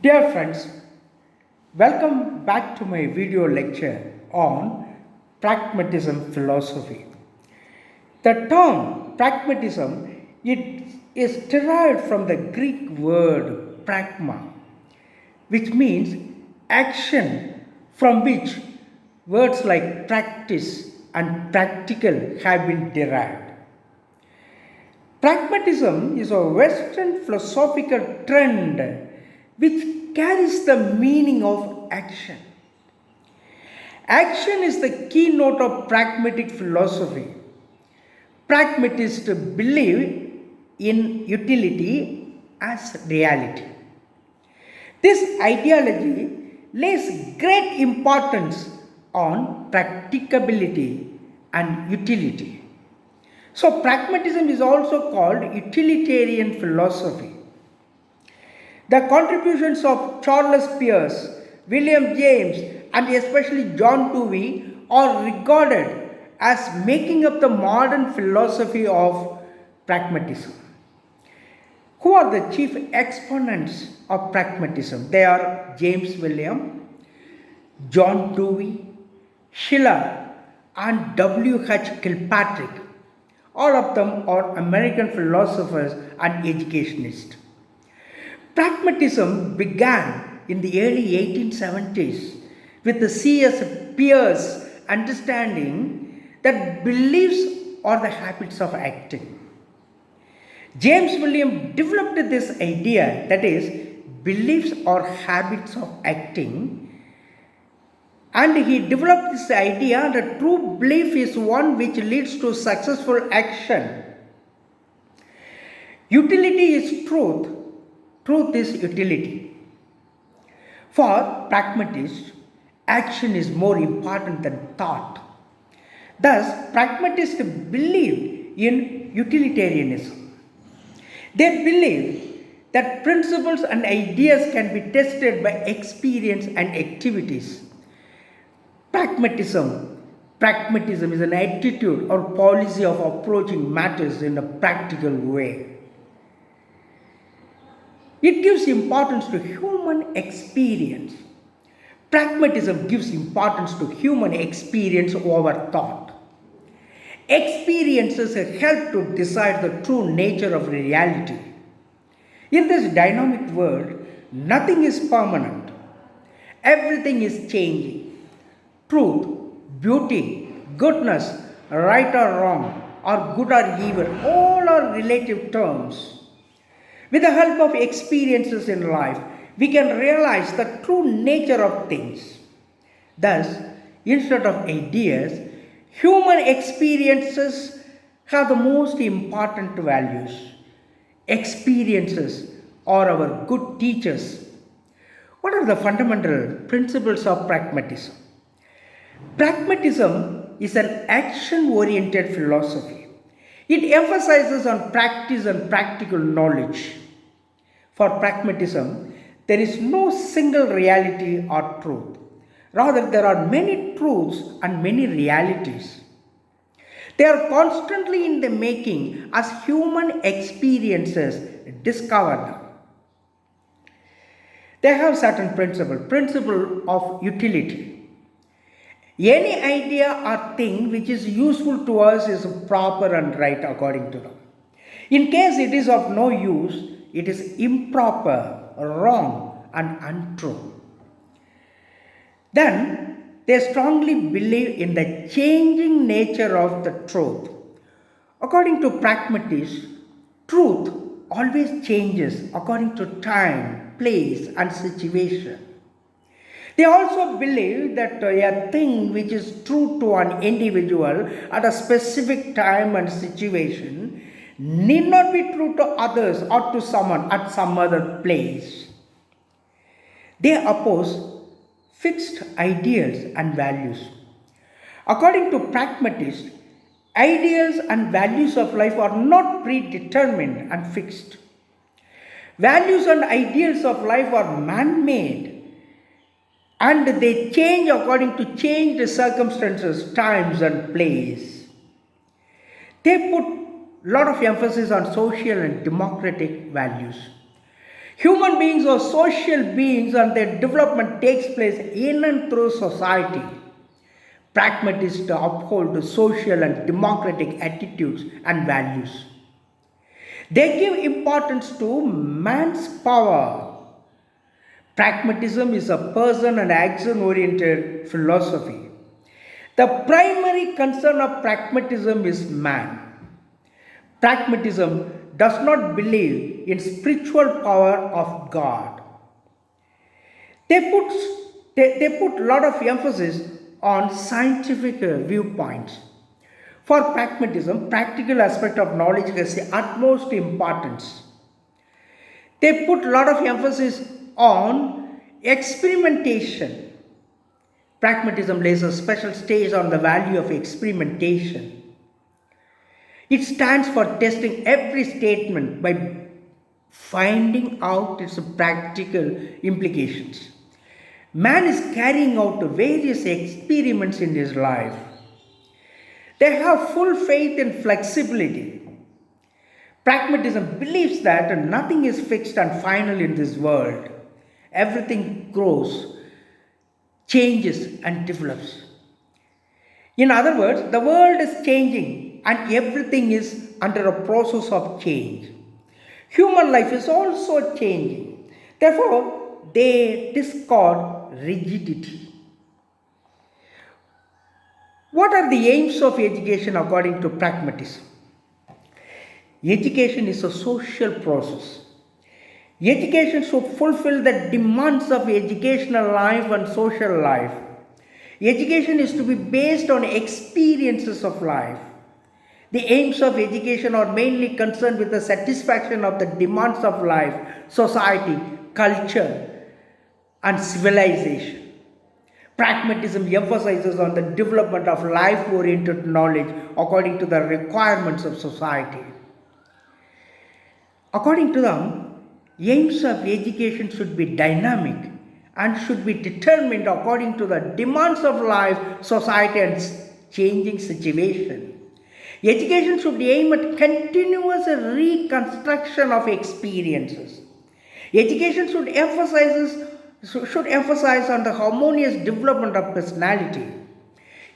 Dear friends, welcome back to my video lecture on pragmatism philosophy. The term pragmatism is derived from the Greek word pragma, which means action, from which words like practice and practical have been derived. Pragmatism is a Western philosophical trend which carries the meaning of action. Action is the keynote of pragmatic philosophy. Pragmatists believe in utility as reality. This ideology lays great importance on practicability and utility. So, pragmatism is also called utilitarian philosophy. The contributions of Charles Peirce, William James, and especially John Dewey are regarded as making up the modern philosophy of pragmatism. Who are the chief exponents of pragmatism? They are James William, John Dewey, Schiller, and W.H. Kilpatrick. All of them are American philosophers and educationists. Pragmatism began in the early 1870s with the C.S. Peirce understanding that beliefs are the habits of acting. James William developed this idea, that is, beliefs are habits of acting, and he developed this idea that true belief is one which leads to successful action. Utility is truth. Truth is utility. For pragmatists, action is more important than thought. Thus, pragmatists believed in utilitarianism. They believed that principles and ideas can be tested by experience and activities. Pragmatism is an attitude or policy of approaching matters in a practical way. It gives importance to human experience. Pragmatism gives importance to human experience over thought. Experiences help to decide the true nature of reality. In this dynamic world, nothing is permanent. Everything is changing. Truth, beauty, goodness, right or wrong, or good or evil, all are relative terms. With the help of experiences in life, we can realize the true nature of things. Thus, instead of ideas, human experiences have the most important values. Experiences are our good teachers. What are the fundamental principles of pragmatism? Pragmatism is an action-oriented philosophy. It emphasizes on practice and practical knowledge. For pragmatism, there is no single reality or truth. Rather, there are many truths and many realities. They are constantly in the making as human experiences discover them. They have certain principle of utility. Any idea or thing which is useful to us is proper and right according to them. In case it is of no use, it is improper, wrong, and untrue. Then, they strongly believe in the changing nature of the truth. According to pragmatists, truth always changes according to time, place, and situation. They also believe that a thing which is true to an individual at a specific time and situation need not be true to others or to someone at some other place. They oppose fixed ideals and values. According to pragmatists, ideals and values of life are not predetermined and fixed. Values and ideals of life are man-made, and they change according to changed circumstances, times, and place. They put lot of emphasis on social and democratic values. Human beings are social beings and their development takes place in and through society. Pragmatists uphold social and democratic attitudes and values. They give importance to man's power. Pragmatism is a person and action oriented philosophy. The primary concern of pragmatism is man. Pragmatism does not believe in spiritual power of God. They put a lot of emphasis on scientific viewpoints. For pragmatism, practical aspect of knowledge has the utmost importance. They put a lot of emphasis on experimentation. Pragmatism lays a special stage on the value of experimentation. It stands for testing every statement by finding out its practical implications. Man is carrying out various experiments in his life. They have full faith in flexibility. Pragmatism believes that nothing is fixed and final in this world. Everything grows, changes, and develops. In other words, the world is changing and everything is under a process of change. Human life is also changing. Therefore, they discard rigidity. What are the aims of education according to pragmatism? Education is a social process. Education should fulfill the demands of educational life and social life. Education is to be based on experiences of life. The aims of education are mainly concerned with the satisfaction of the demands of life, society, culture, and civilization. Pragmatism emphasizes on the development of life-oriented knowledge according to the requirements of society. According to them, aims of education should be dynamic and should be determined according to the demands of life, society, and changing situation. Education should aim at continuous reconstruction of experiences. Education should emphasize on the harmonious development of personality.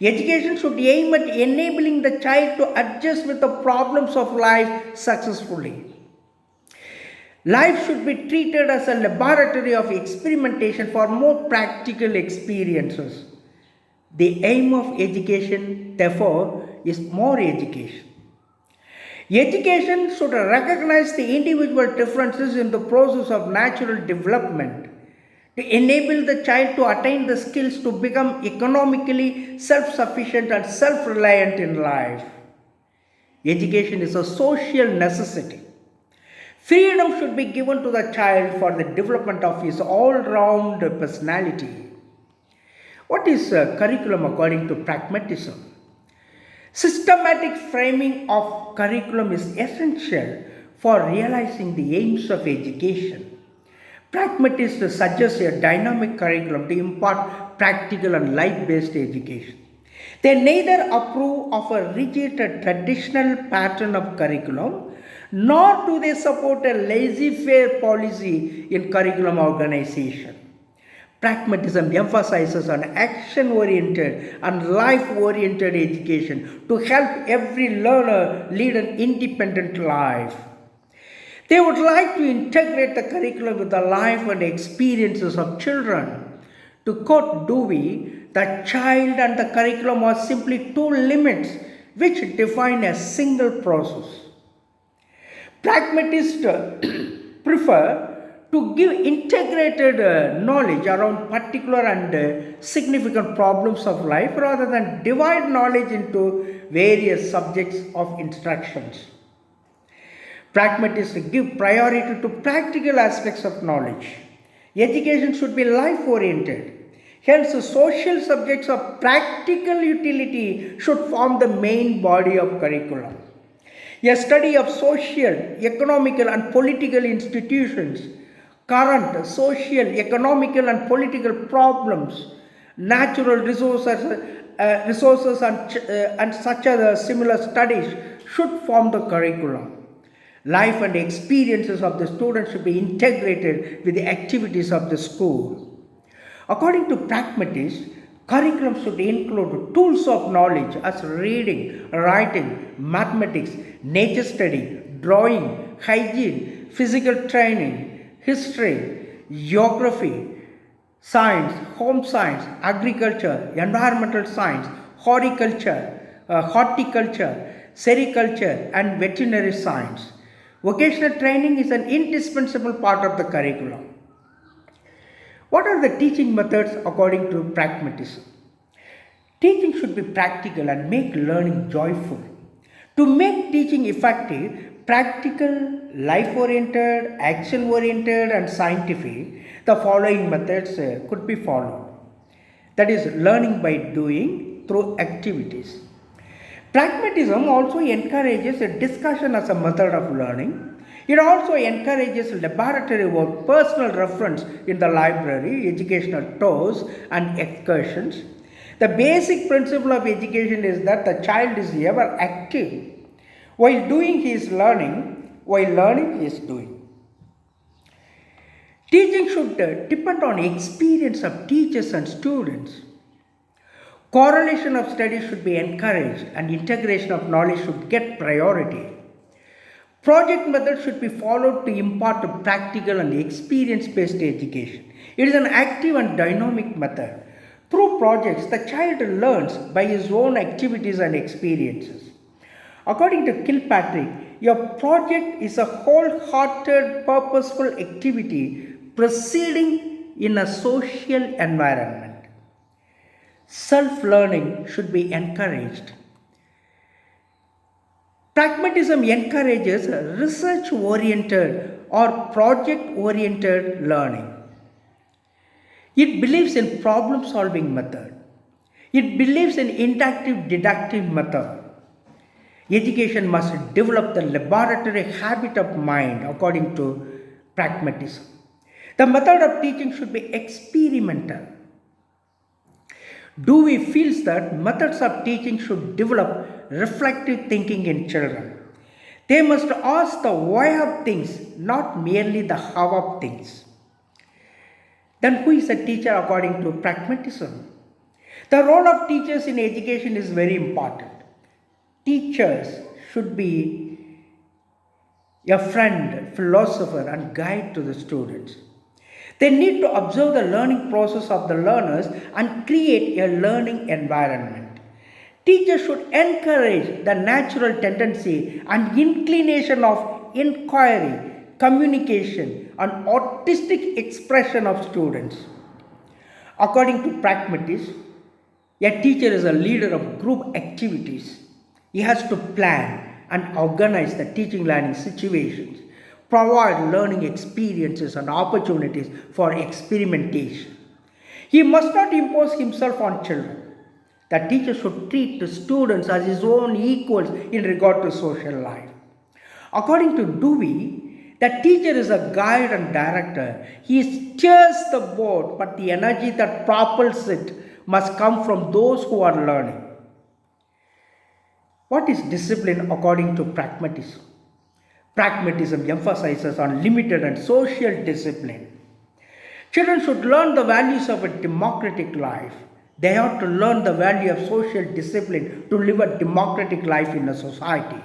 Education should aim at enabling the child to adjust with the problems of life successfully. Life should be treated as a laboratory of experimentation for more practical experiences. The aim of education, therefore, is more education. Education should recognize the individual differences in the process of natural development to enable the child to attain the skills to become economically self-sufficient and self-reliant in life. Education is a social necessity. Freedom should be given to the child for the development of his all-round personality. What is curriculum according to pragmatism? Systematic framing of curriculum is essential for realizing the aims of education. Pragmatists suggest a dynamic curriculum to impart practical and life-based education. They neither approve of a rigid traditional pattern of curriculum, nor do they support a laissez-faire policy in curriculum organization. Pragmatism emphasizes on action-oriented and life-oriented education to help every learner lead an independent life. They would like to integrate the curriculum with the life and experiences of children. To quote Dewey, the child and the curriculum are simply two limits which define a single process. Pragmatists prefer to give integrated knowledge around particular and significant problems of life rather than divide knowledge into various subjects of instructions. Pragmatists give priority to practical aspects of knowledge. Education should be life-oriented. Hence, social subjects of practical utility should form the main body of curriculum. A study of social, economical, and political institutions, current social, economical, and political problems, natural resources, and such other similar studies should form the curriculum. Life and experiences of the students should be integrated with the activities of the school. According to pragmatists, curriculum should include tools of knowledge as reading, writing, mathematics, nature study, drawing, hygiene, physical training, history, geography, science, home science, agriculture, environmental science, horticulture, sericulture, and veterinary science. Vocational training is an indispensable part of the curriculum. What are the teaching methods according to pragmatism? Teaching should be practical and make learning joyful. To make teaching effective, practical, life-oriented, action-oriented, and scientific, the following methods could be followed. That is, learning by doing through activities. Pragmatism also encourages a discussion as a method of learning. It also encourages laboratory work, personal reference in the library, educational tours, and excursions. The basic principle of education is that the child is ever active. While doing, he is learning. While learning, he is doing. Teaching should depend on experience of teachers and students. Correlation of studies should be encouraged and integration of knowledge should get priority. Project method should be followed to impart a practical and experience-based education. It is an active and dynamic method. Through projects, the child learns by his own activities and experiences. According to Kilpatrick, your project is a wholehearted, purposeful activity proceeding in a social environment. Self-learning should be encouraged. Pragmatism encourages research-oriented or project-oriented learning. It believes in problem-solving method. It believes in inductive deductive method. Education must develop the laboratory habit of mind according to pragmatism. The method of teaching should be experimental. Dewey feels that methods of teaching should develop reflective thinking in children. They must ask the why of things, not merely the how of things. Then who is a teacher according to pragmatism? The role of teachers in education is very important. Teachers should be a friend, philosopher, and guide to the students. They need to observe the learning process of the learners and create a learning environment. Teachers should encourage the natural tendency and inclination of inquiry, communication, and artistic expression of students. According to pragmatists, a teacher is a leader of group activities. He has to plan and organize the teaching learning situations, provide learning experiences and opportunities for experimentation. He must not impose himself on children. The teacher should treat the students as his own equals in regard to social life. According to Dewey, the teacher is a guide and director. He steers the boat, but the energy that propels it must come from those who are learning. What is discipline according to pragmatism? Pragmatism emphasizes on limited and social discipline. Children should learn the values of a democratic life. They have to learn the value of social discipline to live a democratic life in a society.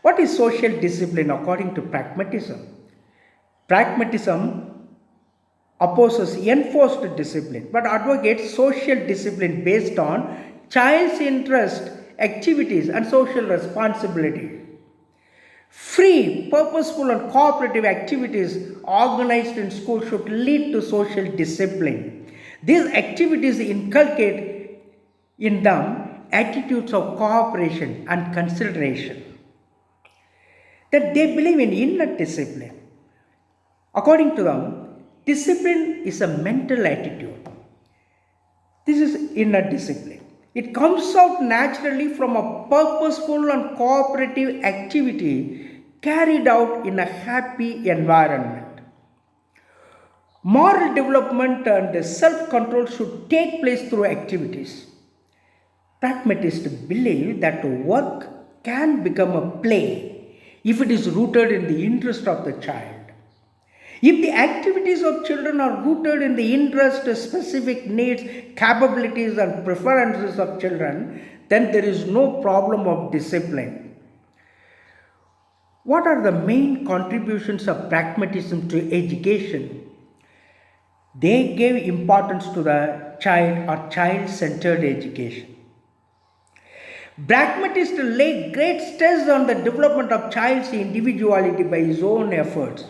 What is social discipline according to pragmatism? Pragmatism opposes enforced discipline but advocates social discipline based on child's interest, activities, and social responsibility. Free, purposeful, and cooperative activities organized in school should lead to social discipline. These activities inculcate in them attitudes of cooperation and consideration. That they believe in inner discipline. According to them, discipline is a mental attitude. This is inner discipline. It comes out naturally from a purposeful and cooperative activity carried out in a happy environment. Moral development and self-control should take place through activities. Pragmatists believe that work can become a play if it is rooted in the interest of the child. If the activities of children are rooted in the interest, specific needs, capabilities, and preferences of children, then there is no problem of discipline. What are the main contributions of pragmatism to education? They gave importance to the child or child-centered education. Pragmatists lay great stress on the development of child's individuality by his own efforts.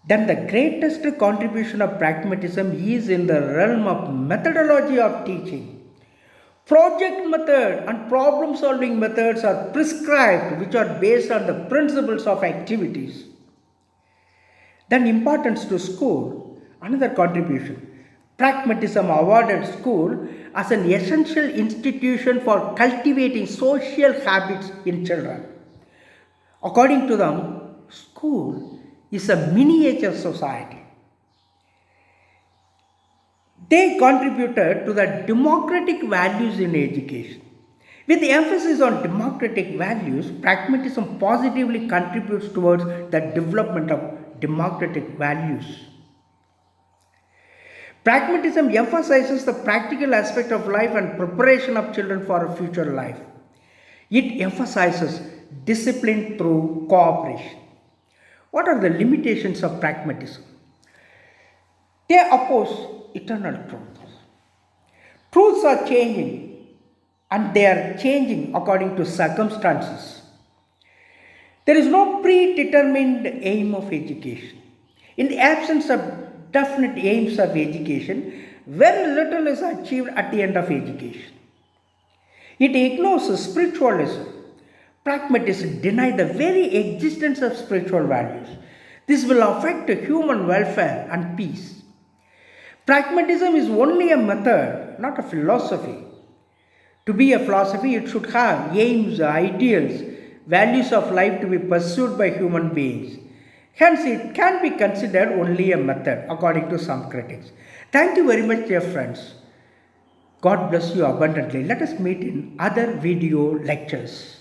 Then the greatest contribution of pragmatism is in the realm of methodology of teaching. Project method and problem solving methods are prescribed, which are based on the principles of activities. Then importance to school, another contribution. Pragmatism awarded school as an essential institution for cultivating social habits in children. According to them, school is a miniature society. They contributed to the democratic values in education. With the emphasis on democratic values, pragmatism positively contributes towards the development of democratic values. Pragmatism emphasizes the practical aspect of life and preparation of children for a future life. It emphasizes discipline through cooperation. What are the limitations of pragmatism? They oppose eternal truths. Truths are changing, and they are changing according to circumstances. There is no predetermined aim of education. In the absence of definite aims of education, very little is achieved at the end of education. It ignores spiritualism. Pragmatists deny the very existence of spiritual values. This will affect human welfare and peace. Pragmatism is only a method, not a philosophy. To be a philosophy, it should have aims, ideals, values of life to be pursued by human beings. Hence, it can be considered only a method, according to some critics. Thank you very much, dear friends. God bless you abundantly. Let us meet in other video lectures.